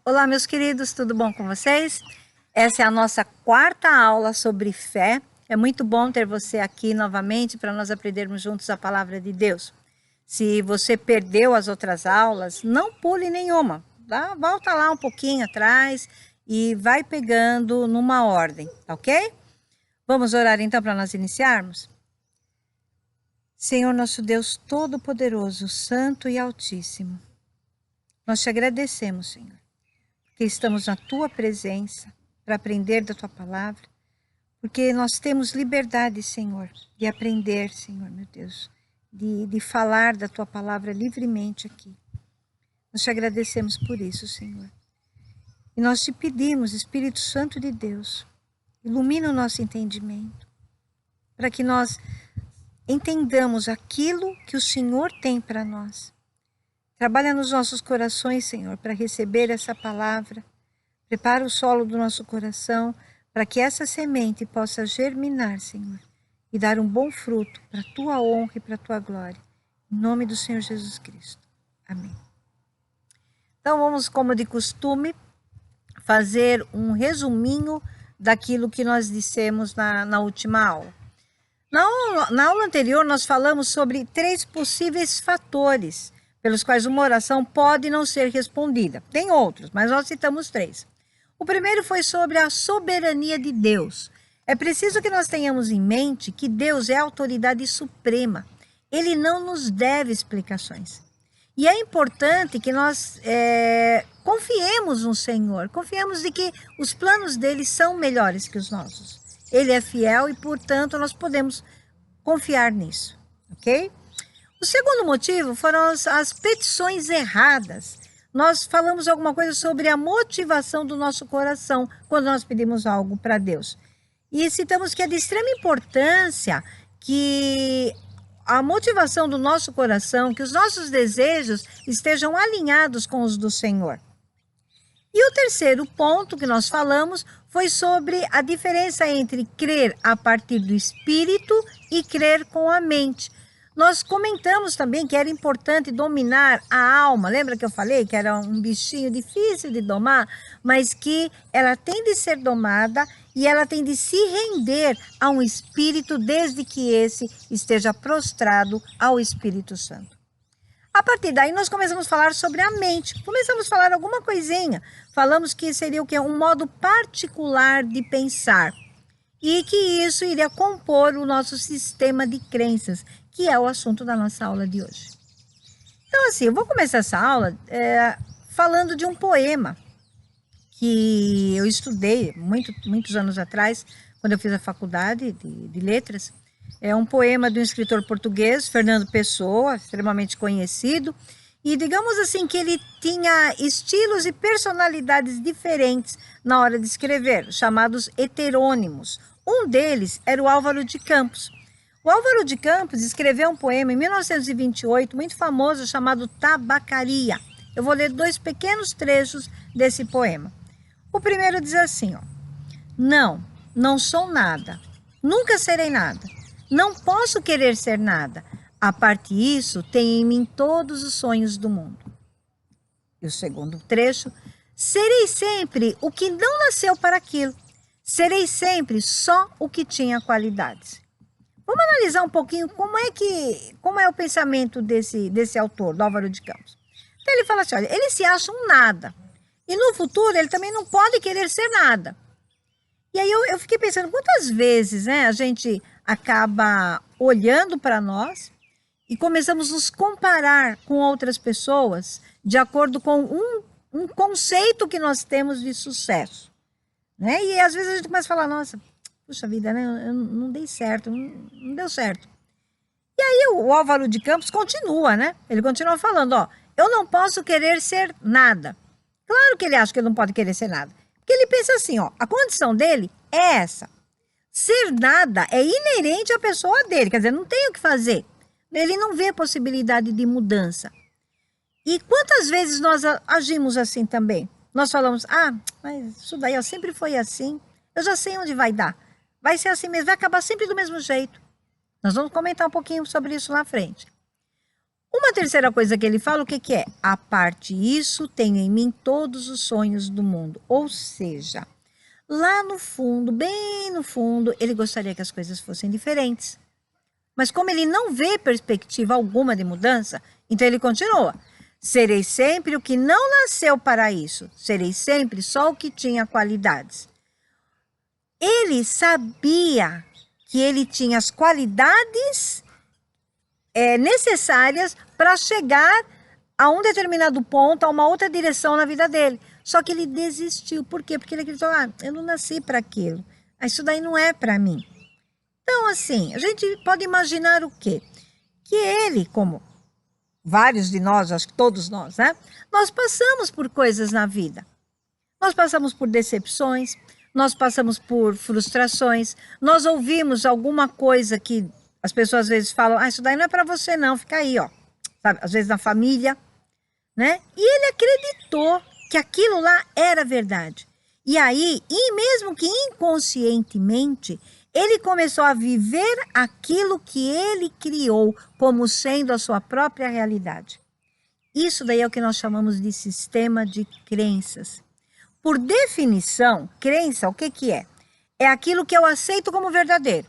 Olá, meus queridos, tudo bom com vocês? Essa é a nossa quarta aula sobre fé. É muito bom ter você aqui novamente para nós aprendermos juntos a palavra de Deus. Se você perdeu as outras aulas, não pule nenhuma. Volta lá um pouquinho atrás e vai pegando numa ordem, tá ok? Vamos orar então para nós iniciarmos? Senhor nosso Deus Todo-Poderoso, Santo e Altíssimo, nós te agradecemos, Senhor, que estamos na tua presença para aprender da tua palavra, porque nós temos liberdade, Senhor, de aprender, Senhor, meu Deus, de falar da tua palavra livremente aqui. Nós te agradecemos por isso, Senhor. E nós te pedimos, Espírito Santo de Deus, ilumina o nosso entendimento, para que nós entendamos aquilo que o Senhor tem para nós. Trabalha nos nossos corações, Senhor, para receber essa palavra. Prepara o solo do nosso coração para que essa semente possa germinar, Senhor, e dar um bom fruto para a tua honra e para a tua glória. Em nome do Senhor Jesus Cristo. Amém. Então vamos, como de costume, fazer um resuminho daquilo que nós dissemos na última aula. Na aula anterior, nós falamos sobre 3 possíveis fatores pelos quais uma oração pode não ser respondida. Tem outros, mas nós citamos 3. O primeiro foi sobre a soberania de Deus. É preciso que nós tenhamos em mente que Deus é a autoridade suprema. Ele não nos deve explicações. E é importante que nós confiemos no Senhor, confiemos de que os planos dele são melhores que os nossos. Ele é fiel e, portanto, nós podemos confiar nisso, ok? O segundo motivo foram as petições erradas. Nós falamos alguma coisa sobre a motivação do nosso coração quando nós pedimos algo para Deus. E citamos que é de extrema importância que a motivação do nosso coração, que os nossos desejos estejam alinhados com os do Senhor. E o terceiro ponto que nós falamos foi sobre a diferença entre crer a partir do Espírito e crer com a mente. Nós comentamos também que era importante dominar a alma. Lembra que eu falei que era um bichinho difícil de domar, mas que ela tem de ser domada e ela tem de se render a um espírito desde que esse esteja prostrado ao Espírito Santo. A partir daí nós começamos a falar sobre a mente. Começamos a falar alguma coisinha. Falamos que seria o quê? Um modo particular de pensar. E que isso iria compor o nosso sistema de crenças, que é o assunto da nossa aula de hoje. Então, assim, eu vou começar essa aula falando de um poema que eu estudei muitos anos atrás, quando eu fiz a faculdade de letras. É um poema de um escritor português, Fernando Pessoa, extremamente conhecido. E digamos assim que ele tinha estilos e personalidades diferentes na hora de escrever, chamados heterônimos. Um deles era o Álvaro de Campos. O Álvaro de Campos escreveu um poema em 1928, muito famoso, chamado Tabacaria. Eu vou ler 2 pequenos trechos desse poema. O primeiro diz assim, ó: Não sou nada, nunca serei nada, não posso querer ser nada. A parte disso, tenho em mim todos os sonhos do mundo. E o segundo trecho: serei sempre o que não nasceu para aquilo, serei sempre só o que tinha qualidades. Vamos analisar um pouquinho como é o pensamento desse autor, do Álvaro de Campos. Então ele fala assim, olha, ele se acha um nada. E no futuro ele também não pode querer ser nada. E aí eu fiquei pensando, quantas vezes a gente acaba olhando para nós e começamos a nos comparar com outras pessoas de acordo com um conceito que nós temos de sucesso. Né? E às vezes a gente começa a falar, nossa, puxa vida, né? Eu não dei certo, não deu certo. E aí o Álvaro de Campos continua, né? Ele continua falando, ó, eu não posso querer ser nada. Claro que ele acha que ele não pode querer ser nada. Porque ele pensa assim, ó, a condição dele é essa. Ser nada é inerente à pessoa dele, quer dizer, não tem o que fazer. Ele não vê possibilidade de mudança. E quantas vezes nós agimos assim também? Nós falamos, mas isso daí sempre foi assim, eu já sei onde vai dar. Vai ser assim mesmo, vai acabar sempre do mesmo jeito. Nós vamos comentar um pouquinho sobre isso lá na frente. Uma terceira coisa que ele fala, o que que é? A parte isso, tenho em mim todos os sonhos do mundo. Ou seja, lá no fundo, bem no fundo, ele gostaria que as coisas fossem diferentes. Mas como ele não vê perspectiva alguma de mudança, então ele continua. Serei sempre o que não nasceu para isso. Serei sempre só o que tinha qualidades. Ele sabia que ele tinha as qualidades necessárias para chegar a um determinado ponto, a uma outra direção na vida dele. Só que ele desistiu. Por quê? Porque ele acreditou, eu não nasci para aquilo. Isso daí não é para mim. Então, assim, a gente pode imaginar o quê? Que ele, como vários de nós, acho que todos nós, né? Nós passamos por coisas na vida. Nós passamos por decepções, nós passamos por frustrações, nós ouvimos alguma coisa que as pessoas às vezes falam, isso daí não é para você não, fica aí, ó. Sabe? Às vezes na família, né? E ele acreditou que aquilo lá era verdade. E aí, e mesmo que inconscientemente, ele começou a viver aquilo que ele criou como sendo a sua própria realidade. Isso daí é o que nós chamamos de sistema de crenças. Por definição, crença, o que que é? É aquilo que eu aceito como verdadeiro.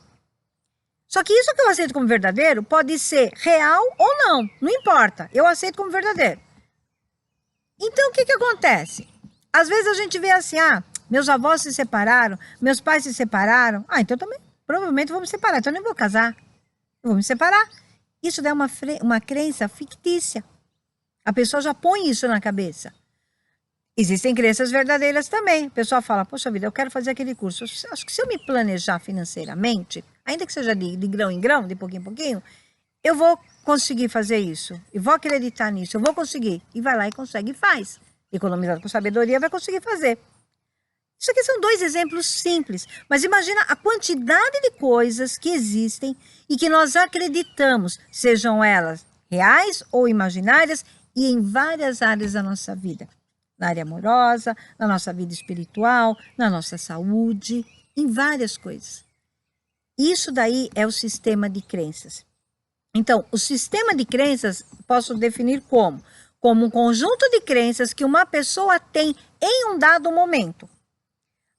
Só que isso que eu aceito como verdadeiro pode ser real ou não, não importa, eu aceito como verdadeiro. Então, o que que acontece? Às vezes a gente vê assim, meus avós se separaram, meus pais se separaram, então também, provavelmente vou me separar, então eu nem vou casar, eu vou me separar. Isso daí é uma crença fictícia. A pessoa já põe isso na cabeça. Existem crenças verdadeiras também. A pessoa fala, poxa vida, eu quero fazer aquele curso. Acho que se eu me planejar financeiramente, ainda que seja de grão em grão, de pouquinho em pouquinho, eu vou conseguir fazer isso. E vou acreditar nisso, eu vou conseguir. E vai lá e consegue e faz. Economizado com sabedoria, vai conseguir fazer. Isso aqui são 2 exemplos simples. Mas imagina a quantidade de coisas que existem e que nós acreditamos, sejam elas reais ou imaginárias, e em várias áreas da nossa vida. Na área amorosa, na nossa vida espiritual, na nossa saúde, em várias coisas. Isso daí é o sistema de crenças. Então, o sistema de crenças posso definir como? Como um conjunto de crenças que uma pessoa tem em um dado momento.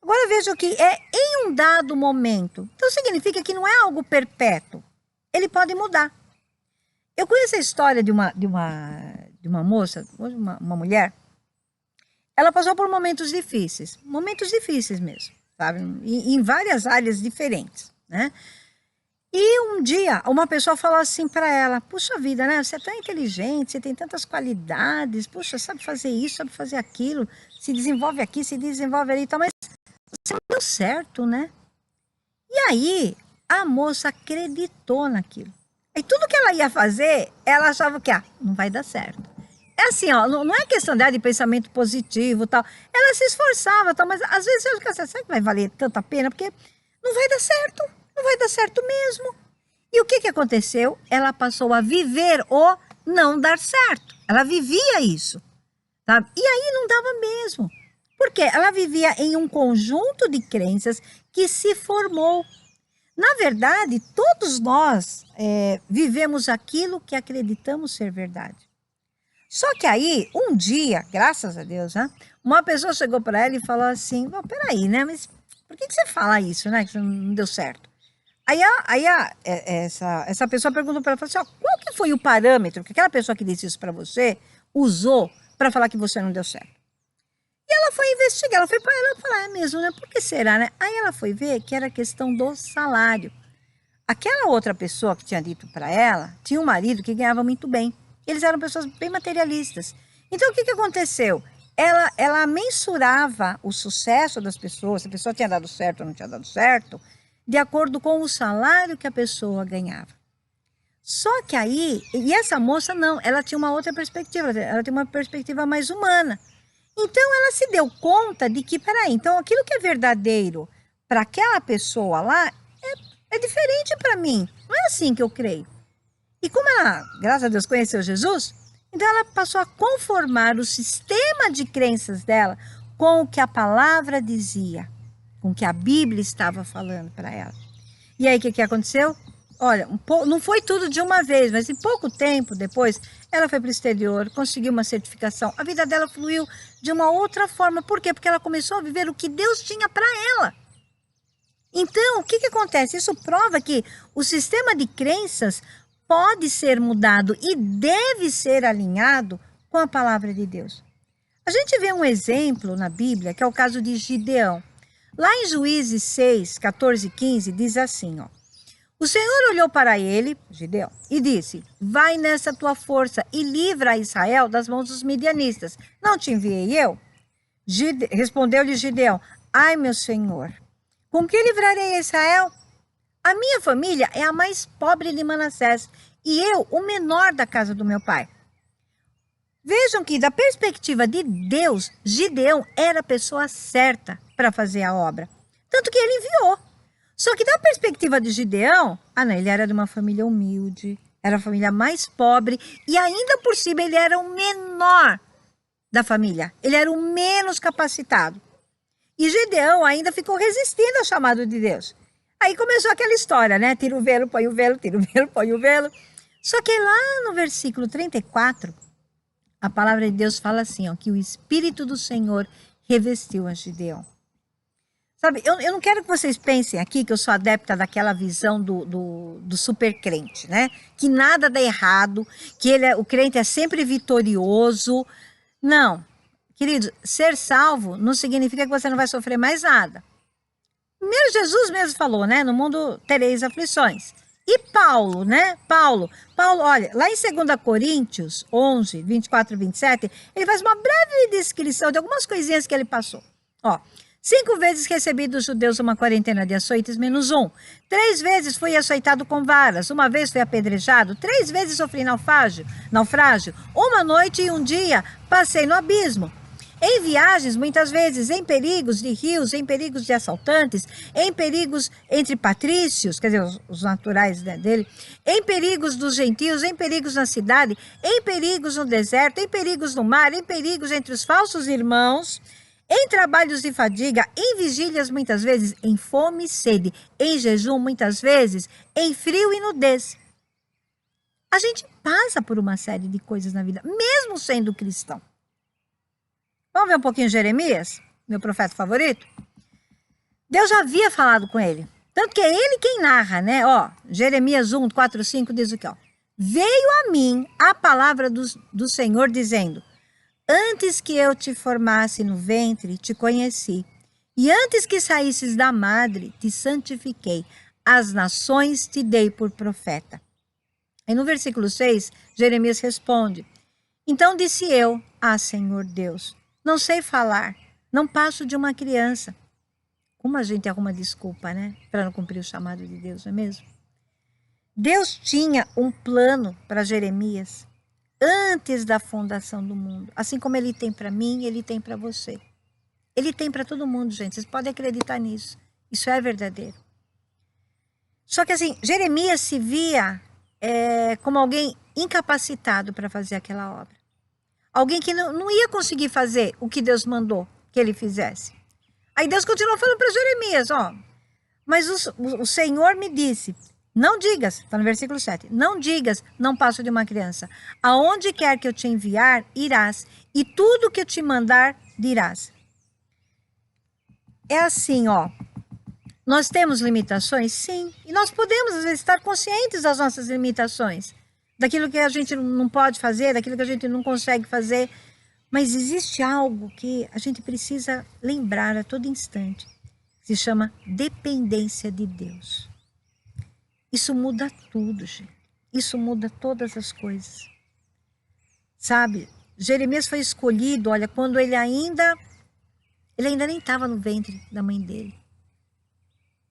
Agora veja que é em um dado momento. Então significa que não é algo perpétuo. Ele pode mudar. Eu conheço a história de uma moça, uma mulher. Ela passou por momentos difíceis mesmo, sabe? Em várias áreas diferentes, né? E um dia, uma pessoa falou assim para ela, puxa vida, né? Você é tão inteligente, você tem tantas qualidades, puxa, sabe fazer isso, sabe fazer aquilo, se desenvolve aqui, se desenvolve ali e tal, mas você não deu certo, né? E aí, a moça acreditou naquilo. E tudo que ela ia fazer, ela achava que, não vai dar certo. É assim, não é questão dela de pensamento positivo e tal. Ela se esforçava, tal, mas às vezes eu fico assim, será que vai valer tanta pena? Porque não vai dar certo, não vai dar certo mesmo. E o que que aconteceu? Ela passou a viver o não dar certo. Ela vivia isso, sabe? E aí não dava mesmo. Porque ela vivia em um conjunto de crenças que se formou. Na verdade, todos nós vivemos aquilo que acreditamos ser verdade. Só que aí, um dia, graças a Deus, né, uma pessoa chegou para ela e falou assim, peraí, né, mas por que você fala isso, né, que não deu certo? Aí essa pessoa perguntou para ela, falou assim, qual que foi o parâmetro que aquela pessoa que disse isso para você usou para falar que você não deu certo? E ela foi investigar, ela foi para ela falar, mesmo, né, por que será, né? Aí ela foi ver que era questão do salário. Aquela outra pessoa que tinha dito para ela, tinha um marido que ganhava muito bem. Eles eram pessoas bem materialistas. Então, o que aconteceu? Ela mensurava o sucesso das pessoas, se a pessoa tinha dado certo ou não tinha dado certo, de acordo com o salário que a pessoa ganhava. Só que aí, e essa moça não, ela tinha uma outra perspectiva, ela tinha uma perspectiva mais humana. Então, ela se deu conta de que, peraí, então aquilo que é verdadeiro para aquela pessoa lá é diferente para mim. Não é assim que eu creio. E como ela, graças a Deus, conheceu Jesus, então ela passou a conformar o sistema de crenças dela com o que a palavra dizia, com o que a Bíblia estava falando para ela. E aí, o que aconteceu? olha, não foi tudo de uma vez, mas em pouco tempo depois, ela foi para o exterior, conseguiu uma certificação. A vida dela fluiu de uma outra forma. Por quê? Porque ela começou a viver o que Deus tinha para ela. Então, o que acontece? Isso prova que o sistema de crenças pode ser mudado e deve ser alinhado com a palavra de Deus. A gente vê um exemplo na Bíblia, que é o caso de Gideão. Lá em Juízes 6, 14 e 15, diz assim, ó. O Senhor olhou para ele, Gideão, e disse, vai nessa tua força e livra a Israel das mãos dos midianistas. Não te enviei eu? Respondeu-lhe Gideão, ai meu Senhor, com que livrarei a Israel? A minha família é a mais pobre de Manassés e eu o menor da casa do meu pai. Vejam que, da perspectiva de Deus, Gideão era a pessoa certa para fazer a obra. Tanto que ele enviou. Só que, da perspectiva de Gideão, não, ele era de uma família humilde, era a família mais pobre e, ainda por cima, ele era o menor da família. Ele era o menos capacitado. E Gideão ainda ficou resistindo ao chamado de Deus. Aí começou aquela história, né? Tira o velo, põe o velo, tira o velo, põe o velo. Só que lá no versículo 34, a palavra de Deus fala assim, ó, que o Espírito do Senhor revestiu a Gideão. Sabe, eu não quero que vocês pensem aqui que eu sou adepta daquela visão do super crente, né? Que nada dá errado, que o crente é sempre vitorioso. Não, querido, ser salvo não significa que você não vai sofrer mais nada. Primeiro Jesus mesmo falou, né? No mundo tereis aflições. E Paulo, né? Paulo, olha, lá em 2 Coríntios 11, 24 e 27, ele faz uma breve descrição de algumas coisinhas que ele passou. Ó, 5 vezes recebi dos judeus uma quarentena de açoites menos 1. 3 vezes fui açoitado com varas. 1 vez fui apedrejado. 3 vezes sofri naufrágio. 1 noite e 1 dia passei no abismo. Em viagens, muitas vezes, em perigos de rios, em perigos de assaltantes, em perigos entre patrícios, quer dizer, os naturais, né, dele, em perigos dos gentios, em perigos na cidade, em perigos no deserto, em perigos no mar, em perigos entre os falsos irmãos, em trabalhos de fadiga, em vigílias muitas vezes, em fome e sede, em jejum muitas vezes, em frio e nudez. A gente passa por uma série de coisas na vida, mesmo sendo cristão. Vamos ver um pouquinho Jeremias, meu profeta favorito? Deus já havia falado com ele. Tanto que é ele quem narra, né? Ó, Jeremias 1, 4, 5 diz o que? Ó. Veio a mim a palavra do Senhor dizendo, antes que eu te formasse no ventre, te conheci. E antes que saísses da madre, te santifiquei. As nações te dei por profeta. Aí no versículo 6, Jeremias responde, então disse eu, Senhor Deus, não sei falar, não passo de uma criança. Como a gente arruma desculpa, né? Para não cumprir o chamado de Deus, não é mesmo? Deus tinha um plano para Jeremias antes da fundação do mundo. Assim como ele tem para mim, ele tem para você. Ele tem para todo mundo, gente. Vocês podem acreditar nisso. Isso é verdadeiro. Só que assim, Jeremias se via como alguém incapacitado para fazer aquela obra. Alguém que não ia conseguir fazer o que Deus mandou que ele fizesse. Aí Deus continuou falando para Jeremias, ó. Mas o Senhor me disse, não digas, está no versículo 7, não digas, não passo de uma criança. Aonde quer que eu te enviar, irás. E tudo que eu te mandar, dirás. É assim, ó. Nós temos limitações? Sim. E nós podemos, às vezes, estar conscientes das nossas limitações. Daquilo que a gente não pode fazer, daquilo que a gente não consegue fazer. Mas existe algo que a gente precisa lembrar a todo instante. Se chama dependência de Deus. Isso muda tudo, gente. Isso muda todas as coisas. Sabe? Jeremias foi escolhido, olha, quando ele ainda nem estava no ventre da mãe dele.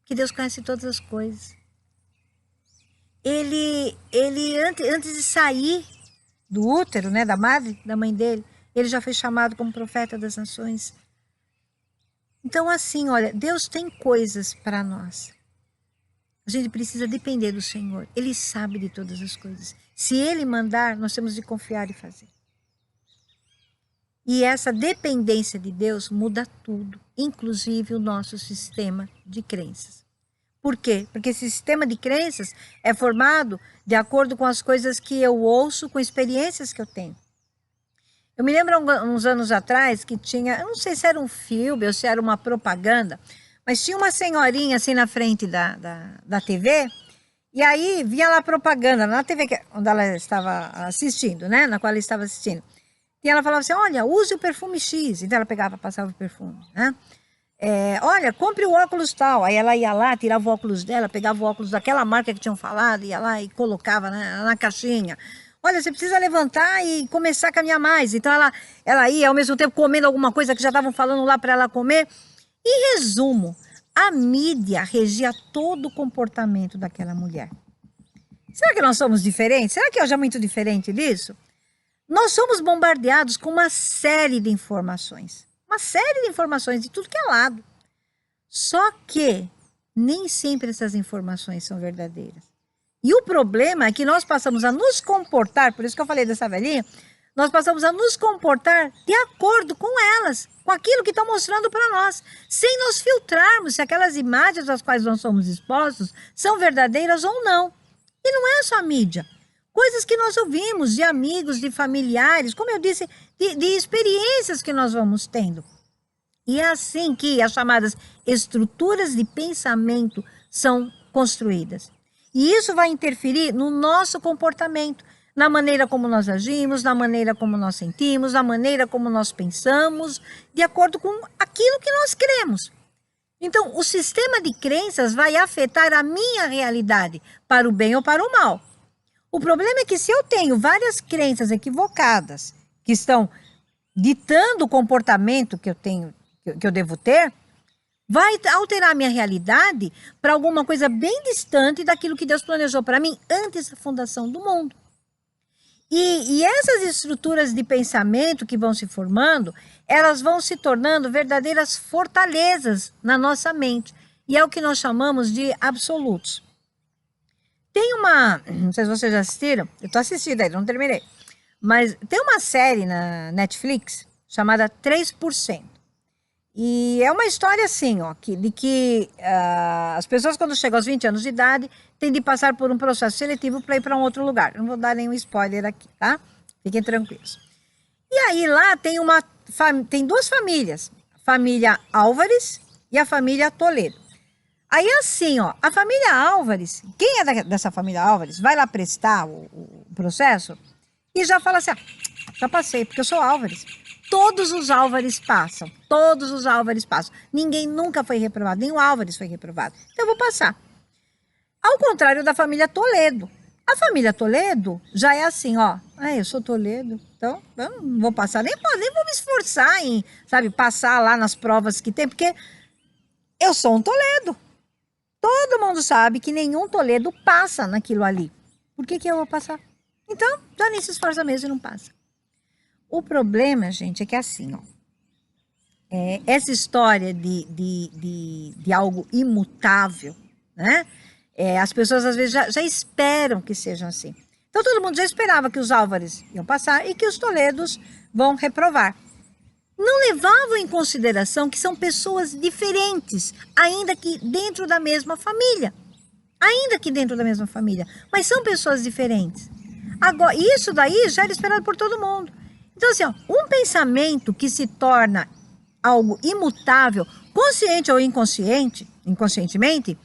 Que Deus conhece todas as coisas. Ele antes de sair do útero, né, da madre, da mãe dele, ele já foi chamado como profeta das nações. Então, assim, olha, Deus tem coisas para nós. A gente precisa depender do Senhor. Ele sabe de todas as coisas. Se Ele mandar, nós temos de confiar e fazer. E essa dependência de Deus muda tudo, inclusive o nosso sistema de crenças. Por quê? Porque esse sistema de crenças é formado de acordo com as coisas que eu ouço, com experiências que eu tenho. Eu me lembro uns anos atrás que tinha, eu não sei se era um filme ou se era uma propaganda, mas tinha uma senhorinha assim na frente da TV, e aí vinha lá propaganda na TV onde ela estava assistindo, né? Na qual ela estava assistindo. E ela falava assim, olha, use o perfume X. Então ela pegava, passava o perfume, né? Olha, compre o óculos tal. Aí ela ia lá, tirava o óculos dela, pegava o óculos daquela marca que tinham falado, ia lá e colocava na caixinha. Olha, você precisa levantar e começar a caminhar mais. Então ela ia ao mesmo tempo comendo alguma coisa que já estavam falando lá para ela comer. Em resumo, a mídia regia todo o comportamento daquela mulher. Será que nós somos diferentes? Será que hoje é muito diferente disso? Nós somos bombardeados com uma série de informações. Uma série de informações de tudo que é lado. Só que nem sempre essas informações são verdadeiras. E o problema é que nós passamos a nos comportar, por isso que eu falei dessa velhinha, nós passamos a nos comportar de acordo com elas, com aquilo que estão mostrando para nós, sem nos filtrarmos se aquelas imagens às quais nós somos expostos são verdadeiras ou não. E não é só a mídia. Coisas que nós ouvimos de amigos, de familiares, como eu disse, de experiências que nós vamos tendo. E é assim que as chamadas estruturas de pensamento são construídas. E isso vai interferir no nosso comportamento, na maneira como nós agimos, na maneira como nós sentimos, na maneira como nós pensamos, de acordo com aquilo que nós cremos. Então, o sistema de crenças vai afetar a minha realidade, para o bem ou para o mal. O problema é que se eu tenho várias crenças equivocadas, que estão ditando o comportamento que eu tenho, que eu devo ter, vai alterar a minha realidade para alguma coisa bem distante daquilo que Deus planejou para mim antes da fundação do mundo. E essas estruturas de pensamento que vão se formando, elas vão se tornando verdadeiras fortalezas na nossa mente. E é o que nós chamamos de absolutos. Tem não sei se vocês já assistiram, eu estou assistindo ainda, não terminei. Mas tem uma série na Netflix chamada 3%. E é uma história assim, ó, de que as pessoas quando chegam aos 20 anos de idade têm de passar por um processo seletivo para ir para um outro lugar. Não vou dar nenhum spoiler aqui, tá? Fiquem tranquilos. E aí lá tem duas famílias, a família Álvares e a família Toledo. Aí assim, ó, a família Álvares, quem é dessa família Álvares vai lá prestar o processo e já fala assim, já passei, porque eu sou Álvares. Todos os Álvares passam, todos os Álvares passam. Ninguém nunca foi reprovado, nem o Álvares foi reprovado. Então eu vou passar. Ao contrário da família Toledo. A família Toledo já é assim, ó. Eu sou Toledo, então eu não vou passar, nem vou me esforçar em, sabe, passar lá nas provas que tem, porque eu sou um Toledo. Todo mundo sabe que nenhum Toledo passa naquilo ali. Por que eu vou passar? Então, já nem se esforça mesmo e não passa. O problema, gente, é que é assim, ó. Essa história de algo imutável, né? As pessoas às vezes já esperam que sejam assim. Então todo mundo já esperava que os Álvares iam passar e que os Toledos vão reprovar. Não levavam em consideração que são pessoas diferentes, ainda que dentro da mesma família. Ainda que dentro da mesma família. Mas são pessoas diferentes. Agora, isso daí já era esperado por todo mundo. Então, assim, ó, um pensamento que se torna algo imutável, consciente ou inconscientemente,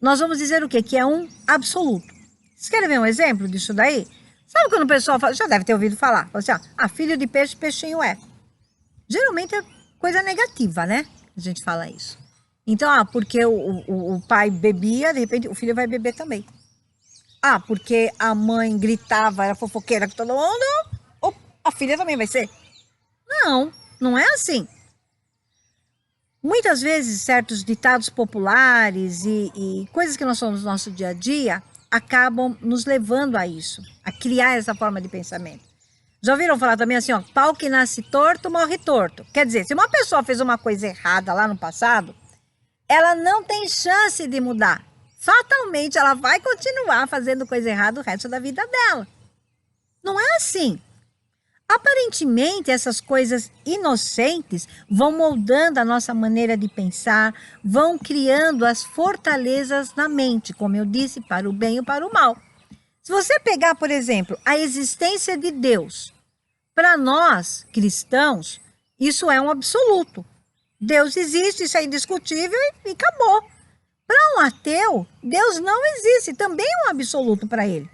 nós vamos dizer o quê? Que é um absoluto. Vocês querem ver um exemplo disso daí? Sabe quando o pessoal fala, já deve ter ouvido falar, fala assim, filho de peixe, peixinho é. Geralmente é coisa negativa, né? A gente fala isso. Então, porque o pai bebia, de repente o filho vai beber também. Porque a mãe gritava, era fofoqueira com todo mundo, a filha também vai ser. Não é assim. Muitas vezes, certos ditados populares e coisas que nós somos no nosso dia a dia acabam nos levando a isso, a criar essa forma de pensamento. Já ouviram falar também assim, ó, pau que nasce torto, morre torto. Quer dizer, se uma pessoa fez uma coisa errada lá no passado, ela não tem chance de mudar. Fatalmente, ela vai continuar fazendo coisa errada o resto da vida dela. Não é assim. Aparentemente, essas coisas inocentes vão moldando a nossa maneira de pensar, vão criando as fortalezas na mente, como eu disse, para o bem e para o mal. Se você pegar, por exemplo, a existência de Deus, para nós cristãos, isso é um absoluto. Deus existe, isso é indiscutível e acabou. Para um ateu, Deus não existe, também é um absoluto para ele.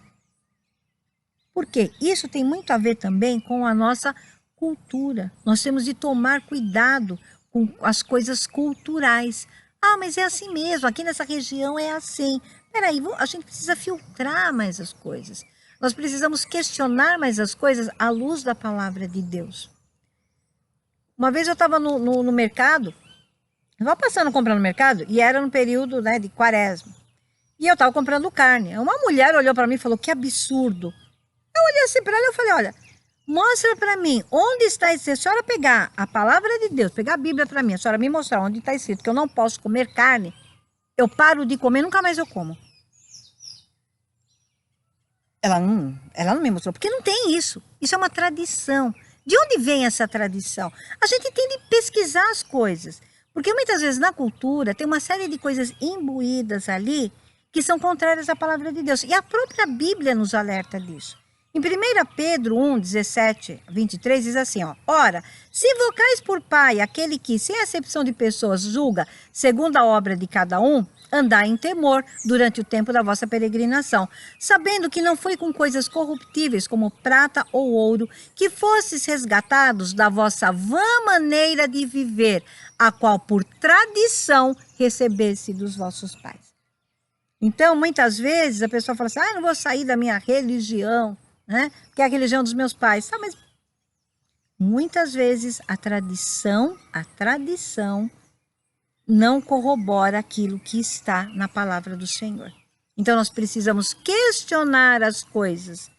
Por quê? Isso tem muito a ver também com a nossa cultura. Nós temos de tomar cuidado com as coisas culturais. Ah, mas é assim mesmo, aqui nessa região é assim. Peraí, a gente precisa filtrar mais as coisas. Nós precisamos questionar mais as coisas à luz da palavra de Deus. Uma vez eu estava no mercado, eu estava passando a comprar no mercado, e era no período, né, de quaresma. E eu estava comprando carne. Uma mulher olhou para mim e falou, que absurdo. Eu olhei assim para ela e falei, olha, mostra para mim onde está escrito. Se a senhora pegar a palavra de Deus, pegar a Bíblia para mim, a senhora me mostrar onde está escrito que eu não posso comer carne, eu paro de comer, nunca mais eu como. Ela não me mostrou, porque não tem isso. Isso é uma tradição. De onde vem essa tradição? A gente tem de pesquisar as coisas. Porque muitas vezes na cultura tem uma série de coisas imbuídas ali que são contrárias à palavra de Deus. E a própria Bíblia nos alerta disso. Em 1 Pedro 1, 17, 23, diz assim, ó, ora, se invocais por Pai aquele que, sem acepção de pessoas, julga segundo a obra de cada um, andai em temor durante o tempo da vossa peregrinação, sabendo que não foi com coisas corruptíveis como prata ou ouro que fostes resgatados da vossa vã maneira de viver, a qual por tradição recebeste dos vossos pais. Então, muitas vezes a pessoa fala assim, não vou sair da minha religião, né? Que é a religião dos meus pais. Tá, mas muitas vezes a tradição não corrobora aquilo que está na palavra do Senhor. Então nós precisamos questionar as coisas,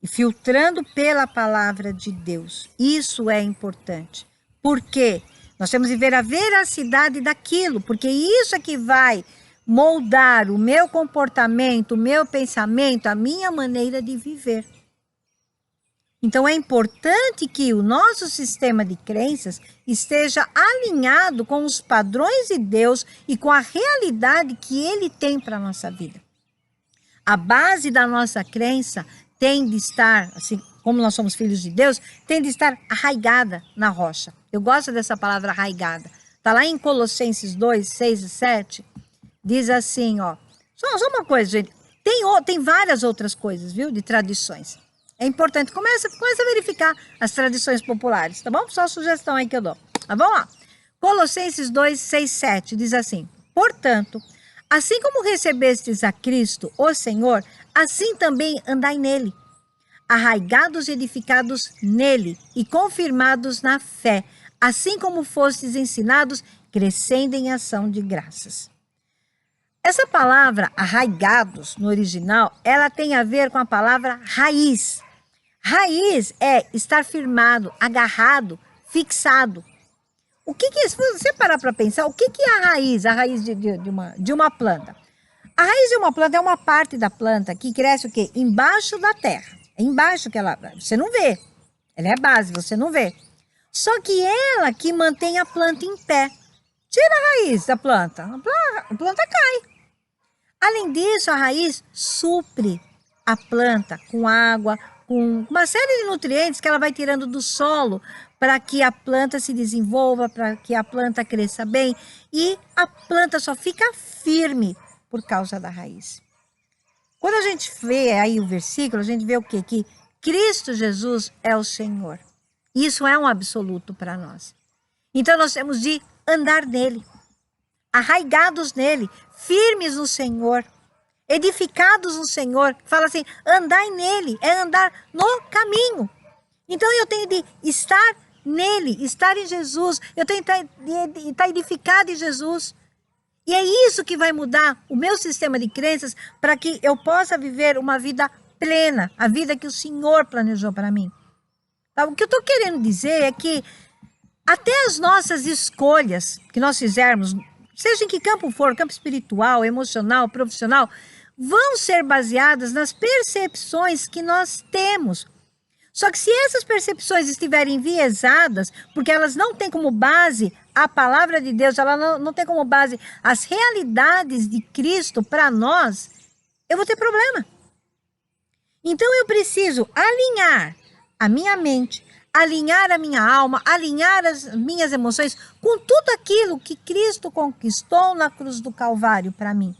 filtrando pela palavra de Deus. Isso é importante. Por quê? Nós temos de ver a veracidade daquilo, porque isso é que vai moldar o meu comportamento, o meu pensamento, a minha maneira de viver. Então é importante que o nosso sistema de crenças esteja alinhado com os padrões de Deus e com a realidade que Ele tem para a nossa vida. A base da nossa crença tem de estar, assim como nós somos filhos de Deus, tem de estar arraigada na rocha. Eu gosto dessa palavra arraigada. Está lá em Colossenses 2, 6 e 7, diz assim, ó, só uma coisa, gente, tem várias outras coisas, viu, de tradições. É importante, começa a verificar as tradições populares, tá bom? Só a sugestão aí que eu dou. Mas vamos lá. Colossenses 2, 6, 7 diz assim, portanto, assim como recebestes a Cristo, o Senhor, assim também andai nele, arraigados e edificados nele e confirmados na fé, assim como fostes ensinados, crescendo em ação de graças. Essa palavra arraigados, no original, ela tem a ver com a palavra raiz. Raiz é estar firmado, agarrado, fixado. O que é, se você parar para pensar, o que é a raiz? A raiz de uma planta. A raiz de uma planta é uma parte da planta que cresce o quê? Embaixo da terra. É embaixo que ela, você não vê. Ela é base, você não vê. Só que ela que mantém a planta em pé. Tira a raiz da planta, a planta cai. Além disso, a raiz supre a planta com água, com uma série de nutrientes que ela vai tirando do solo para que a planta se desenvolva, para que a planta cresça bem. E a planta só fica firme por causa da raiz. Quando a gente vê aí o versículo, a gente vê o quê? Que Cristo Jesus é o Senhor. Isso é um absoluto para nós. Então nós temos de andar nele, arraigados nele, firmes no Senhor, edificados no Senhor. Fala assim, andai nele, é andar no caminho. Então eu tenho de estar nele, estar em Jesus, eu tenho de estar edificado em Jesus. E é isso que vai mudar o meu sistema de crenças para que eu possa viver uma vida plena, a vida que o Senhor planejou para mim. Tá? O que eu estou querendo dizer é que até as nossas escolhas que nós fizermos, seja em que campo for, campo espiritual, emocional, profissional, vão ser baseadas nas percepções que nós temos Só que se essas percepções estiverem enviesadas, porque elas não têm como base a palavra de Deus, ela não tem como base as realidades de Cristo para nós, eu vou ter problema. Então eu preciso alinhar a minha mente, alinhar a minha alma, alinhar as minhas emoções com tudo aquilo que Cristo conquistou na cruz do Calvário para mim.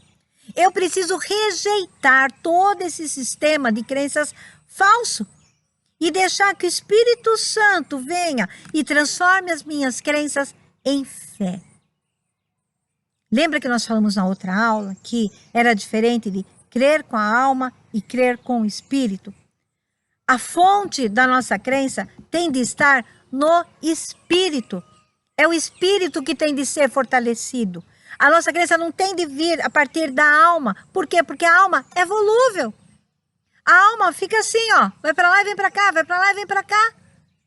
Eu preciso rejeitar todo esse sistema de crenças falso e deixar que o Espírito Santo venha e transforme as minhas crenças em fé. Lembra que nós falamos na outra aula que era diferente de crer com a alma e crer com o Espírito? A fonte da nossa crença tem de estar no Espírito. É o Espírito que tem de ser fortalecido. A nossa crença não tem de vir a partir da alma. Por quê? Porque a alma é volúvel. A alma fica assim, ó, vai para lá e vem para cá, vai para lá e vem para cá.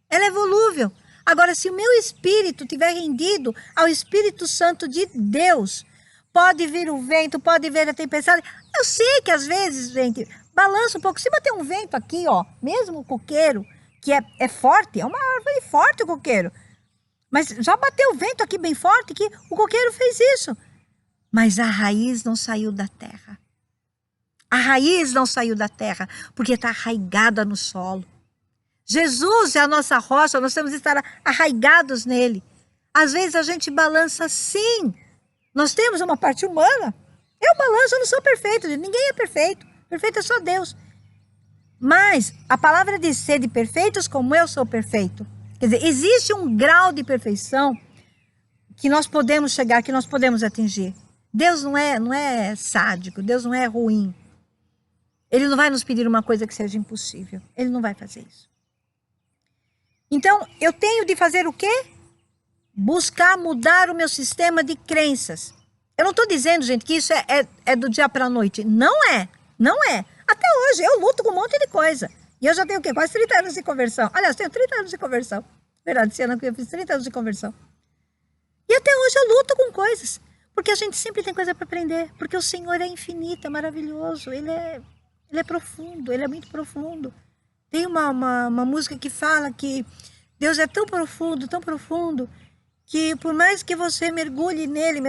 Ela é volúvel. Agora, se o meu espírito estiver rendido ao Espírito Santo de Deus, pode vir o vento, pode vir a tempestade. Eu sei que às vezes, gente, balança um pouco. Se bater um vento aqui, ó, mesmo o coqueiro, que é forte, é uma árvore forte o coqueiro. Mas já bateu o vento aqui bem forte que o coqueiro fez isso. Mas a raiz não saiu da terra. A raiz não saiu da terra, porque está arraigada no solo. Jesus é a nossa rocha, nós temos de estar arraigados nele. Às vezes a gente balança sim. Nós temos uma parte humana. Eu balanço, eu não sou perfeito, ninguém é perfeito. Perfeito é só Deus. Mas a palavra diz: sede perfeitos como eu sou perfeito. Quer dizer, existe um grau de perfeição que nós podemos chegar, que nós podemos atingir. Deus não é sádico, Deus não é ruim. Ele não vai nos pedir uma coisa que seja impossível. Ele não vai fazer isso. Então, eu tenho de fazer o quê? Buscar mudar o meu sistema de crenças. Eu não estou dizendo, gente, que isso é do dia para a noite. Não é. Não é. Até hoje, eu luto com um monte de coisa. E eu já tenho o quê? Quase 30 anos de conversão. Aliás, tenho 30 anos de conversão. Verdade, esse ano que eu fiz 30 anos de conversão. E até hoje eu luto com coisas. Porque a gente sempre tem coisa para aprender. Porque o Senhor é infinito, é maravilhoso. Ele é profundo, ele é muito profundo. Tem uma música que fala que Deus é tão profundo, que por mais que você mergulhe nele,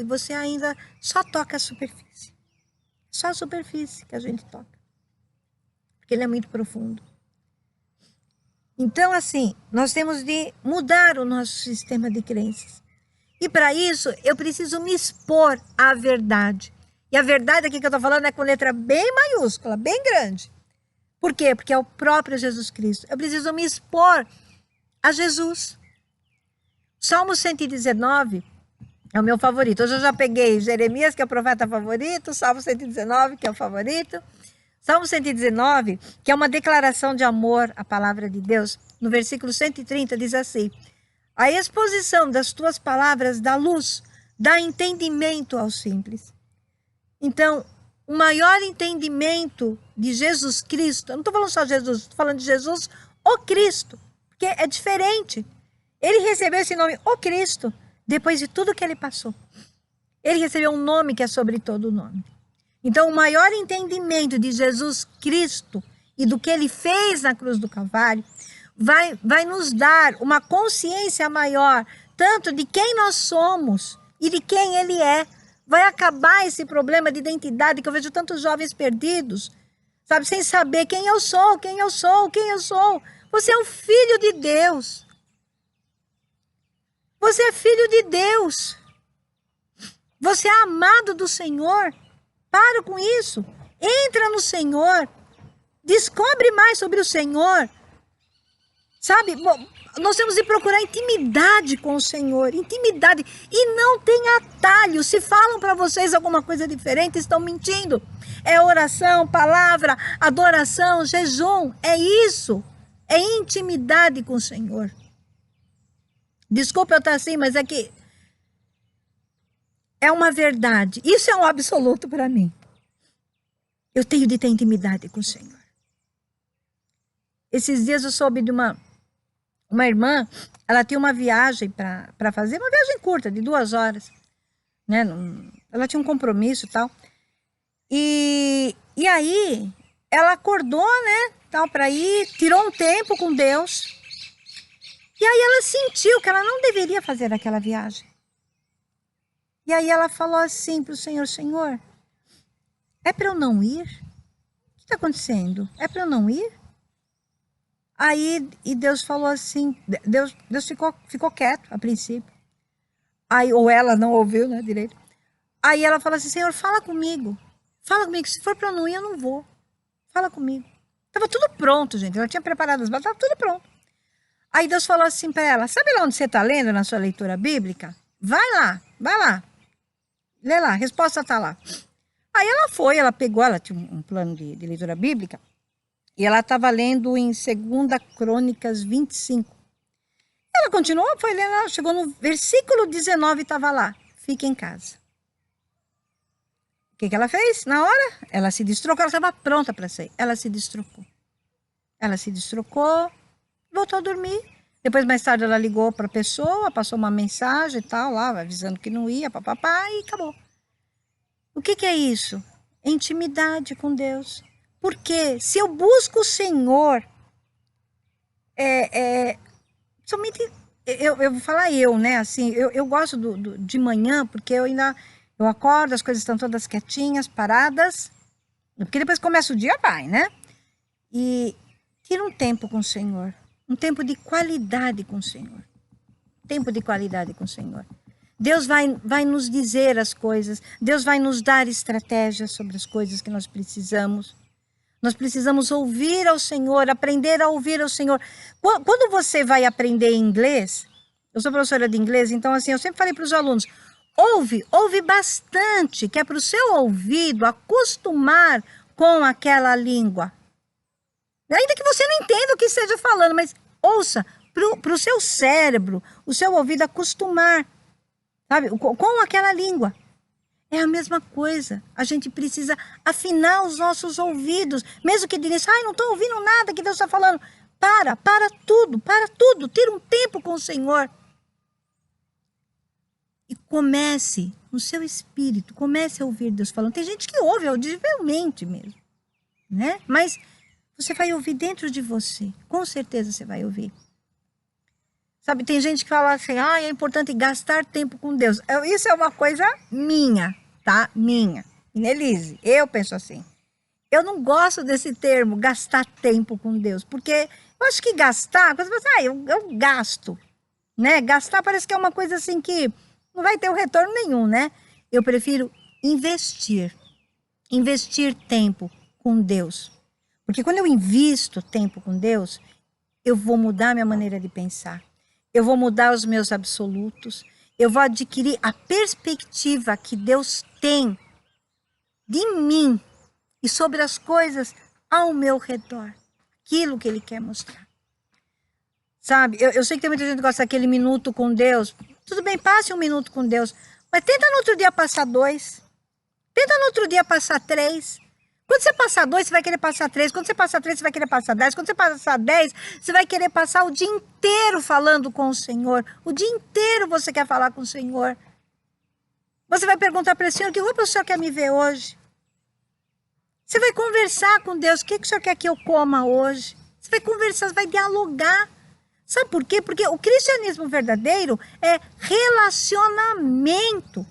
você ainda só toca a superfície. Só a superfície que a gente toca. Porque ele é muito profundo. Então, assim, nós temos de mudar o nosso sistema de crenças. E para isso, eu preciso me expor à verdade. E a verdade aqui que eu estou falando é com letra bem maiúscula, bem grande. Por quê? Porque é o próprio Jesus Cristo. Eu preciso me expor a Jesus. Salmo 119 é o meu favorito. Hoje eu já peguei Jeremias, que é o profeta favorito, Salmo 119, que é o favorito. Salmo 119, que é uma declaração de amor à palavra de Deus. No versículo 130 diz assim: a exposição das tuas palavras dá luz, dá entendimento aos simples. Então, o maior entendimento de Jesus Cristo, eu não estou falando só de Jesus, estou falando de Jesus, o Cristo, porque é diferente. Ele recebeu esse nome, o Cristo, depois de tudo que ele passou. Ele recebeu um nome que é sobre todo o nome. Então, o maior entendimento de Jesus Cristo e do que ele fez na cruz do Calvário vai nos dar uma consciência maior, tanto de quem nós somos e de quem ele é. Vai acabar esse problema de identidade que eu vejo tantos jovens perdidos, sabe, sem saber quem eu sou. Você é um filho de Deus. Você é filho de Deus. Você é amado do Senhor. Para com isso. Entra no Senhor. Descobre mais sobre o Senhor. Sabe, nós temos de procurar intimidade com o Senhor, intimidade, e não tem atalho. Se falam para vocês alguma coisa diferente, estão mentindo. É oração, palavra, adoração, jejum, é isso, é intimidade com o Senhor. Desculpa eu estar assim, mas é que é uma verdade, isso é um absoluto para mim. Eu tenho de ter intimidade com o Senhor. Esses dias eu soube de uma irmã, ela tinha uma viagem para fazer, uma viagem curta, de 2 horas, né? Ela tinha um compromisso e tal. E aí, ela acordou, né, tal, para ir, tirou um tempo com Deus. E aí ela sentiu que ela não deveria fazer aquela viagem. E aí ela falou assim para o Senhor: Senhor, é para eu não ir? O que está acontecendo? É para eu não ir? Aí e Deus falou assim, Deus ficou quieto a princípio. Aí, ou ela não ouviu, né, direito. Aí ela falou assim: Senhor, fala comigo. Fala comigo, se for para eu não ir, eu não vou. Fala comigo. Estava tudo pronto, gente. Ela tinha preparado as balas, estava tudo pronto. Aí Deus falou assim para ela: sabe lá onde você está lendo na sua leitura bíblica? Vai lá. Lê lá, a resposta está lá. Aí ela foi, ela pegou, ela tinha um plano de leitura bíblica, e ela estava lendo em 2 Crônicas 25. Ela continuou, foi lendo, chegou no versículo 19 e estava lá: fique em casa. O que ela fez? Na hora, ela se destrocou, ela estava pronta para sair. Ela se destrocou, voltou a dormir. Depois, mais tarde, ela ligou para a pessoa, passou uma mensagem e tal, lá, avisando que não ia, papapá, e acabou. O que é isso? É intimidade com Deus. Porque se eu busco o Senhor, somente, eu vou falar né, assim, eu gosto de manhã, porque eu acordo, as coisas estão todas quietinhas, paradas, porque depois começa o dia, vai, né? E tira um tempo com o Senhor. Um tempo de qualidade com o Senhor. Tempo de qualidade com o Senhor. Deus vai nos dizer as coisas. Deus vai nos dar estratégias sobre as coisas que nós precisamos. Nós precisamos ouvir ao Senhor, aprender a ouvir ao Senhor. Quando você vai aprender inglês, eu sou professora de inglês, então assim, eu sempre falei para os alunos: ouve bastante, que é para o seu ouvido acostumar com aquela língua. Ainda que você não entenda o que esteja falando, mas ouça, para o seu cérebro, o seu ouvido acostumar, sabe, com aquela língua. É a mesma coisa. A gente precisa afinar os nossos ouvidos. Mesmo que diga: não estou ouvindo nada que Deus está falando. Para tudo. Tira um tempo com o Senhor. E comece, no seu espírito, comece a ouvir Deus falando. Tem gente que ouve audivelmente mesmo, né? Mas você vai ouvir dentro de você. Com certeza você vai ouvir. Sabe, tem gente que fala assim: é importante gastar tempo com Deus. Isso é uma coisa minha, tá? Minha. Inelise, eu penso assim. Eu não gosto desse termo, gastar tempo com Deus. Porque eu acho que gastar, quando você fala assim, eu gasto, né? Gastar parece que é uma coisa assim que não vai ter um retorno nenhum, né? Eu prefiro investir. Investir tempo com Deus. Porque quando eu invisto tempo com Deus, eu vou mudar minha maneira de pensar. Eu vou mudar os meus absolutos. Eu vou adquirir a perspectiva que Deus tem de mim e sobre as coisas ao meu redor. Aquilo que Ele quer mostrar. Sabe, eu sei que tem muita gente que gosta daquele minuto com Deus. Tudo bem, passe um minuto com Deus. Mas tenta no outro dia passar 2. Tenta no outro dia passar 3. Quando você passar 2, você vai querer passar 3. Quando você passar 3, você vai querer passar 10. Quando você passar 10, você vai querer passar o dia inteiro falando com o Senhor. O dia inteiro você quer falar com o Senhor. Você vai perguntar para o Senhor: que roupa o Senhor quer me ver hoje? Você vai conversar com Deus: o que o Senhor quer que eu coma hoje? Você vai conversar, você vai dialogar. Sabe por quê? Porque o cristianismo verdadeiro é relacionamento.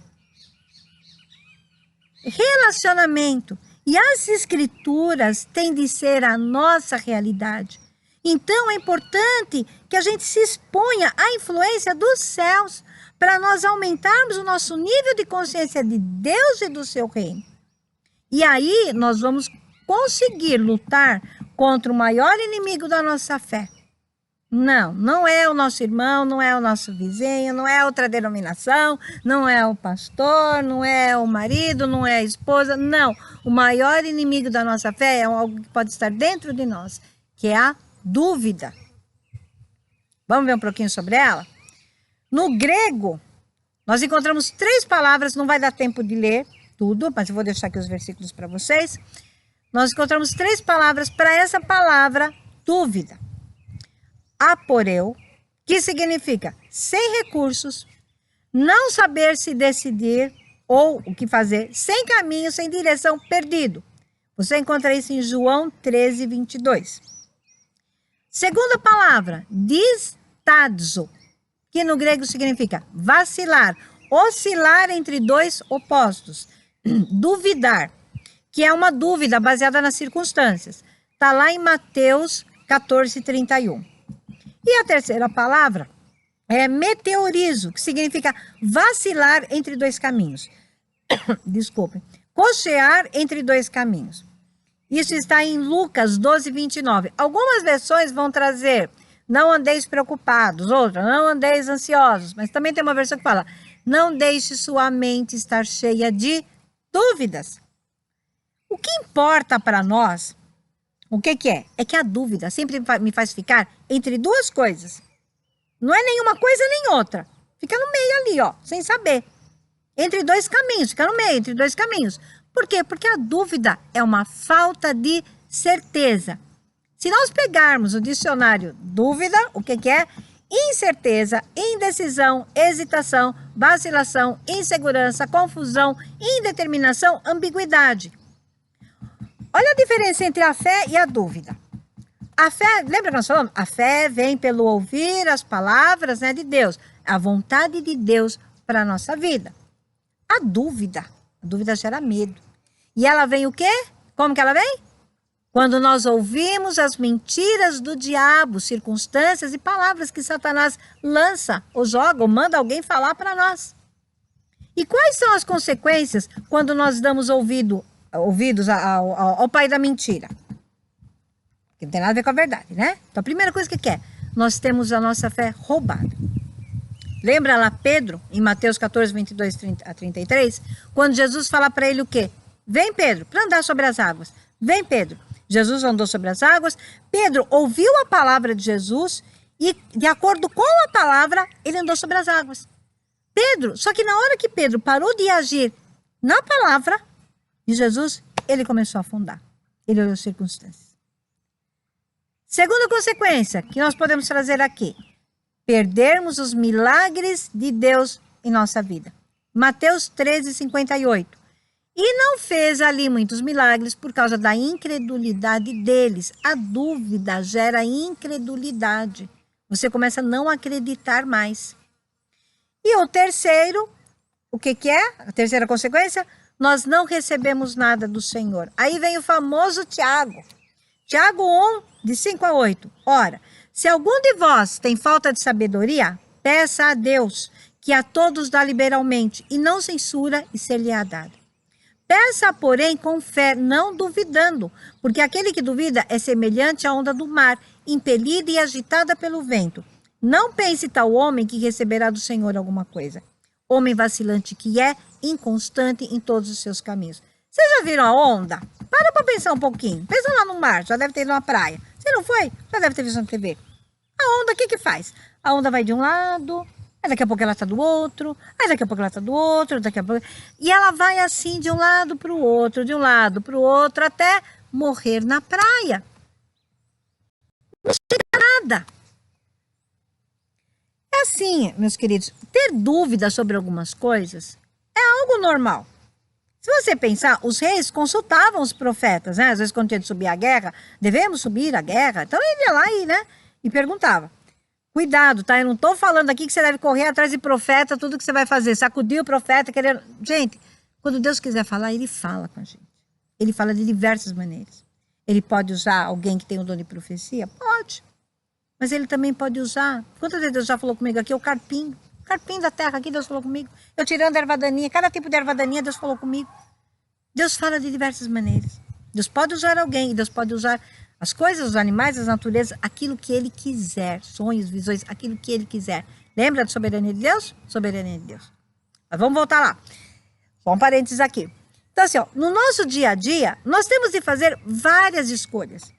Relacionamento. E as escrituras têm de ser a nossa realidade. Então é importante que a gente se exponha à influência dos céus para nós aumentarmos o nosso nível de consciência de Deus e do seu reino. E aí nós vamos conseguir lutar contra o maior inimigo da nossa fé. Não é o nosso irmão, não é o nosso vizinho, não é outra denominação, não é o pastor, não é o marido, não é a esposa, não. O maior inimigo da nossa fé é algo que pode estar dentro de nós, que é a dúvida. Vamos ver um pouquinho sobre ela? No grego, nós encontramos 3 palavras, não vai dar tempo de ler tudo, mas eu vou deixar aqui os versículos para vocês. Nós encontramos 3 palavras para essa palavra dúvida. Aporeu, que significa sem recursos, não saber se decidir ou o que fazer, sem caminho, sem direção, perdido. Você encontra isso em João 13, 22. Segunda palavra, distadzo, que no grego significa vacilar, oscilar entre dois opostos, duvidar, que é uma dúvida baseada nas circunstâncias. Está lá em Mateus 14, 31. E a terceira palavra é meteorizo, que significa vacilar entre dois caminhos. Desculpe. Cochear entre dois caminhos. Isso está em Lucas 12, 29. Algumas versões vão trazer não andeis preocupados, outras não andeis ansiosos, mas também tem uma versão que fala não deixe sua mente estar cheia de dúvidas. O que importa para nós, o que é? É que a dúvida sempre me faz ficar entre duas coisas. Não é nenhuma coisa nem outra. Fica no meio ali, ó, sem saber. Entre dois caminhos, fica no meio, entre dois caminhos. Por quê? Porque a dúvida é uma falta de certeza. Se nós pegarmos o dicionário dúvida, o que é? Incerteza, indecisão, hesitação, vacilação, insegurança, confusão, indeterminação, ambiguidade. Olha a diferença entre a fé e a dúvida. A fé, lembra que nós falamos? A fé vem pelo ouvir as palavras, né, de Deus. A vontade de Deus para a nossa vida. A dúvida gera medo. E ela vem o quê? Como que ela vem? Quando nós ouvimos as mentiras do diabo, circunstâncias e palavras que Satanás lança, ou joga, ou manda alguém falar para nós. E quais são as consequências quando nós damos ouvidos ao pai da mentira? Que não tem nada a ver com a verdade, né? Então a primeira coisa que é, nós temos a nossa fé roubada. Lembra lá Pedro, em Mateus 14, 22 a 33, quando Jesus fala para ele o quê? Vem Pedro, para andar sobre as águas. Vem Pedro. Jesus andou sobre as águas. Pedro ouviu a palavra de Jesus e de acordo com a palavra, ele andou sobre as águas. Pedro, só que na hora que Pedro parou de agir na palavra de Jesus, ele começou a afundar. Ele olhou as circunstâncias. Segunda consequência que nós podemos trazer aqui. Perdermos os milagres de Deus em nossa vida. Mateus 13, 58. E não fez ali muitos milagres por causa da incredulidade deles. A dúvida gera incredulidade. Você começa a não acreditar mais. E o terceiro, o que é? A terceira consequência? Nós não recebemos nada do Senhor. Aí vem o famoso Tiago. Tiago 1, de 5 a 8. Ora, se algum de vós tem falta de sabedoria, peça a Deus, que a todos dá liberalmente, e não censura, e ser-lhe-á dado. Peça, porém, com fé, não duvidando, porque aquele que duvida é semelhante à onda do mar, impelida e agitada pelo vento. Não pense tal homem que receberá do Senhor alguma coisa. Homem vacilante que é, inconstante em todos os seus caminhos. Vocês já viram a onda? Para pensar um pouquinho. Pensa lá no mar, já deve ter ido na praia. Se não foi, já deve ter visto na TV. A onda, o que faz? A onda vai de um lado, aí daqui a pouco ela está do outro, aí daqui a pouco ela está do outro, daqui a pouco... E ela vai assim de um lado para o outro, de um lado para o outro, até morrer na praia. Não chega nada. É assim, meus queridos, ter dúvida sobre algumas coisas é algo normal. Se você pensar, os reis consultavam os profetas, né? Às vezes quando tinha de subir a guerra, devemos subir a guerra. Então ele ia lá e perguntava. Cuidado, tá? Eu não estou falando aqui que você deve correr atrás de profeta, tudo que você vai fazer. Sacudir o profeta, querendo... Gente, quando Deus quiser falar, ele fala com a gente. Ele fala de diversas maneiras. Ele pode usar alguém que tem o dom de profecia? Pode. Mas ele também pode usar... Quantas vezes Deus já falou comigo aqui? O carpinho. Carpinho da terra aqui, Deus falou comigo. Eu tirando a erva daninha, cada tipo de erva daninha, Deus falou comigo. Deus fala de diversas maneiras. Deus pode usar alguém, Deus pode usar as coisas, os animais, as naturezas, aquilo que Ele quiser. Sonhos, visões, aquilo que Ele quiser. Lembra da soberania de Deus? Soberania de Deus. Mas vamos voltar lá. Só um parênteses aqui. Então assim, ó, no nosso dia a dia, nós temos de fazer várias escolhas.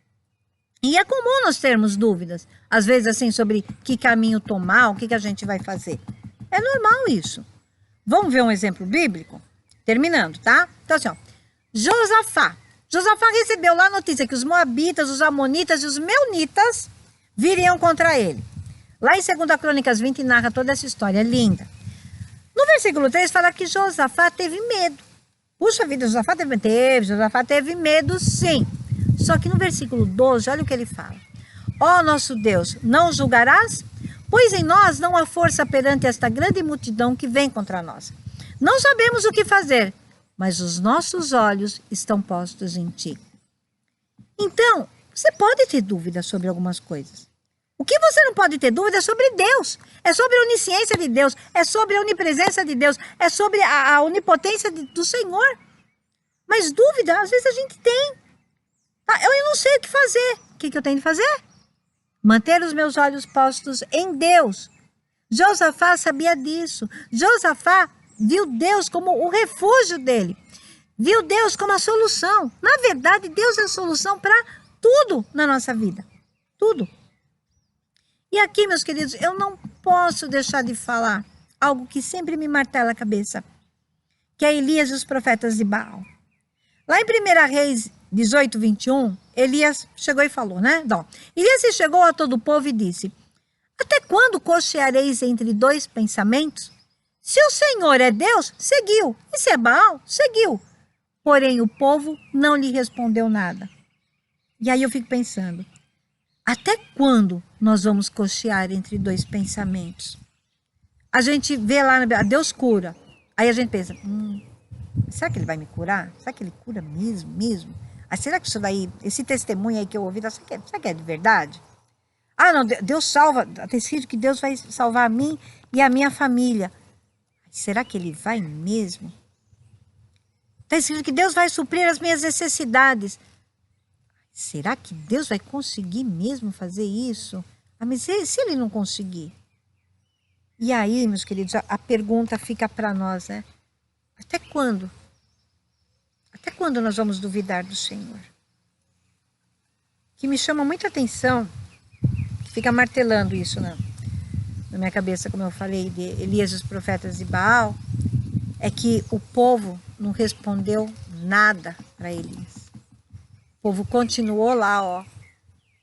E é comum nós termos dúvidas, às vezes assim, sobre que caminho tomar, o que a gente vai fazer. É normal isso. Vamos ver um exemplo bíblico? Terminando, tá? Então assim, ó, Josafá recebeu lá a notícia que os moabitas, os amonitas e os meunitas viriam contra ele. Lá em 2 Crônicas 20 narra toda essa história linda. No versículo 3 fala que Josafá teve medo. Puxa vida, Josafá teve medo sim. Só que no versículo 12, olha o que ele fala. Ó nosso Deus, não julgarás? Pois em nós não há força perante esta grande multidão que vem contra nós. Não sabemos o que fazer, mas os nossos olhos estão postos em ti. Então, você pode ter dúvida sobre algumas coisas. O que você não pode ter dúvida é sobre Deus. É sobre a onisciência de Deus. É sobre a onipresença de Deus. É sobre a onipotência do Senhor. Mas dúvida, às vezes a gente tem. Eu não sei o que fazer. O que eu tenho de fazer? Manter os meus olhos postos em Deus. Josafá sabia disso. Josafá viu Deus como o refúgio dele. Viu Deus como a solução. Na verdade, Deus é a solução para tudo na nossa vida. Tudo. E aqui, meus queridos, eu não posso deixar de falar algo que sempre me martela a cabeça, que é Elias e os profetas de Baal. Lá em 1 Reis 18, 21, Elias chegou e falou, né? Então, Elias se chegou a todo o povo e disse, até quando cocheareis entre dois pensamentos? Se o Senhor é Deus, seguiu. E se é Baal, seguiu. Porém, o povo não lhe respondeu nada. E aí eu fico pensando, até quando nós vamos cochear entre dois pensamentos? A gente vê lá, Deus cura. Aí a gente pensa, será que ele vai me curar? Será que ele cura mesmo? Será que isso daí, esse testemunho aí que eu ouvi, será que é de verdade? Não, Deus salva, está escrito que Deus vai salvar a mim e a minha família. Será que ele vai mesmo? Está escrito que Deus vai suprir as minhas necessidades. Será que Deus vai conseguir mesmo fazer isso? Mas se ele não conseguir? E aí, meus queridos, a pergunta fica para nós, né? Até quando? Até quando nós vamos duvidar do Senhor? Que me chama muita atenção, que fica martelando isso na minha cabeça, como eu falei, de Elias e os profetas de Baal, é que o povo não respondeu nada para Elias. O povo continuou lá, ó.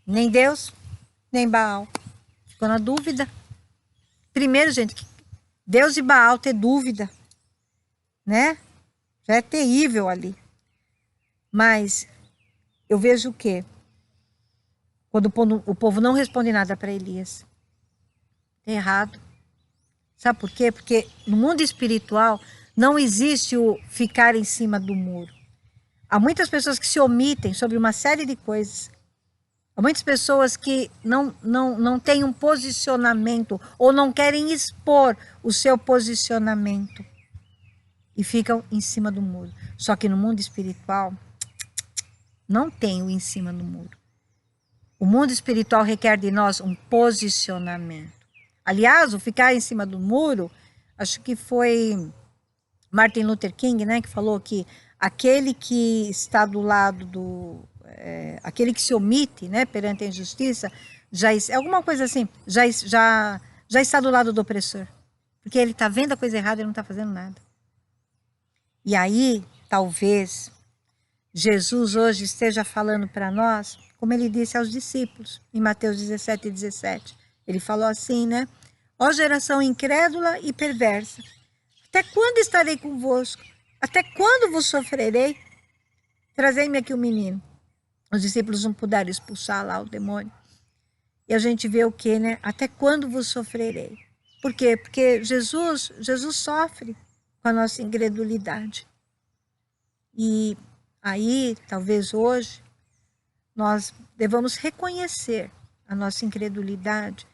Nem Deus, nem Baal. Ficou na dúvida. Primeiro, gente, Deus e Baal ter dúvida, né? Já é terrível ali. Mas eu vejo o quê? Quando o povo não responde nada para Elias. É errado. Sabe por quê? Porque no mundo espiritual não existe o ficar em cima do muro. Há muitas pessoas que se omitem sobre uma série de coisas. Há muitas pessoas que não têm um posicionamento ou não querem expor o seu posicionamento e ficam em cima do muro. Só que no mundo espiritual não tem o em cima do muro. O mundo espiritual requer de nós um posicionamento. Aliás, o ficar em cima do muro, acho que foi Martin Luther King, né, que falou que aquele que está do lado aquele que se omite, né, perante a injustiça, alguma coisa assim, já está do lado do opressor. Porque ele está vendo a coisa errada e não está fazendo nada. E aí, talvez, Jesus hoje esteja falando para nós, como ele disse aos discípulos, em Mateus 17, 17. Ele falou assim, né? Ó geração incrédula e perversa, até quando estarei convosco? Até quando vos sofrerei? Trazei-me aqui o menino. Os discípulos não puderam expulsar lá o demônio. E a gente vê o que, né? Até quando vos sofrerei? Por quê? Porque Jesus sofre com a nossa incredulidade. E aí, talvez hoje, nós devamos reconhecer a nossa incredulidade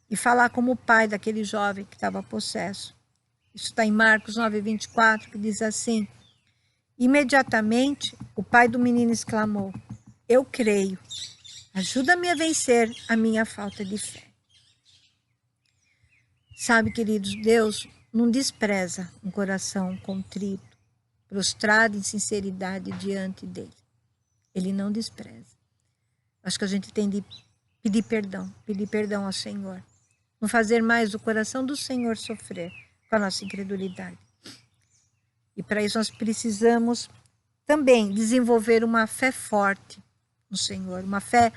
e falar como o pai daquele jovem que estava possesso. Isso está em Marcos 9, 24, que diz assim, imediatamente o pai do menino exclamou, eu creio, ajuda-me a vencer a minha falta de fé. Sabe, queridos, Deus não despreza um coração contrito, prostrado em sinceridade diante dele. Ele não despreza. Acho que a gente tem de pedir perdão ao Senhor. Não fazer mais o coração do Senhor sofrer com a nossa incredulidade. E para isso nós precisamos também desenvolver uma fé forte no Senhor, uma fé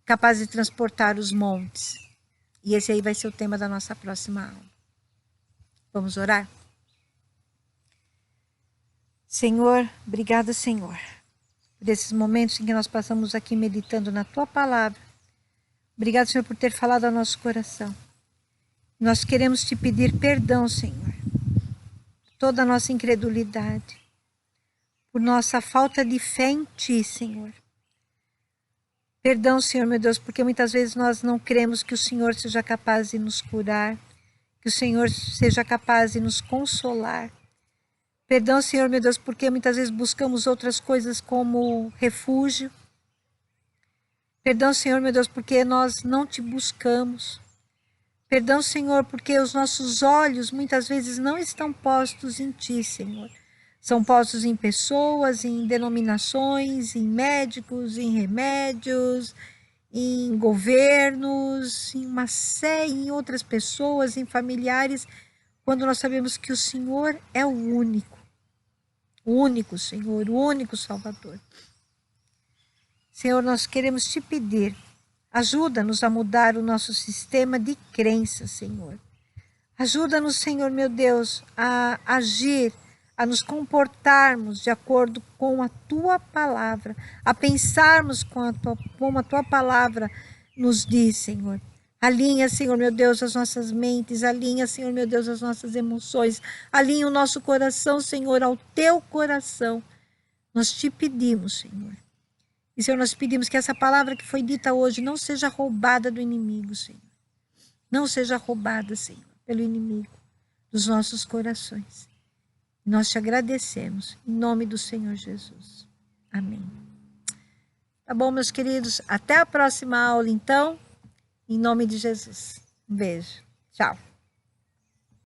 capaz de transportar os montes. E esse aí vai ser o tema da nossa próxima aula. Vamos orar? Senhor, obrigada, Senhor, por esses momentos em que nós passamos aqui meditando na Tua palavra. Obrigado, Senhor, por ter falado ao nosso coração. Nós queremos Te pedir perdão, Senhor, por toda a nossa incredulidade, por nossa falta de fé em Ti, Senhor. Perdão, Senhor, meu Deus, porque muitas vezes nós não cremos que o Senhor seja capaz de nos curar, que o Senhor seja capaz de nos consolar. Perdão, Senhor, meu Deus, porque muitas vezes buscamos outras coisas como refúgio. Perdão, Senhor, meu Deus, porque nós não Te buscamos. Perdão, Senhor, porque os nossos olhos muitas vezes não estão postos em Ti, Senhor. São postos em pessoas, em denominações, em médicos, em remédios, em governos, em uma série, em outras pessoas, em familiares, quando nós sabemos que o Senhor é o único Senhor, o único Salvador. Senhor, nós queremos Te pedir, ajuda-nos a mudar o nosso sistema de crença, Senhor. Ajuda-nos, Senhor, meu Deus, a agir, a nos comportarmos de acordo com a Tua palavra, a pensarmos como a Tua palavra nos diz, Senhor. Alinha, Senhor, meu Deus, as nossas mentes, alinha, Senhor, meu Deus, as nossas emoções, alinha o nosso coração, Senhor, ao Teu coração. Nós Te pedimos, Senhor. E, Senhor, nós pedimos que essa palavra que foi dita hoje não seja roubada do inimigo, Senhor. Não seja roubada, Senhor, pelo inimigo dos nossos corações. Nós Te agradecemos, em nome do Senhor Jesus. Amém. Tá bom, meus queridos? Até a próxima aula, então, em nome de Jesus. Um beijo. Tchau.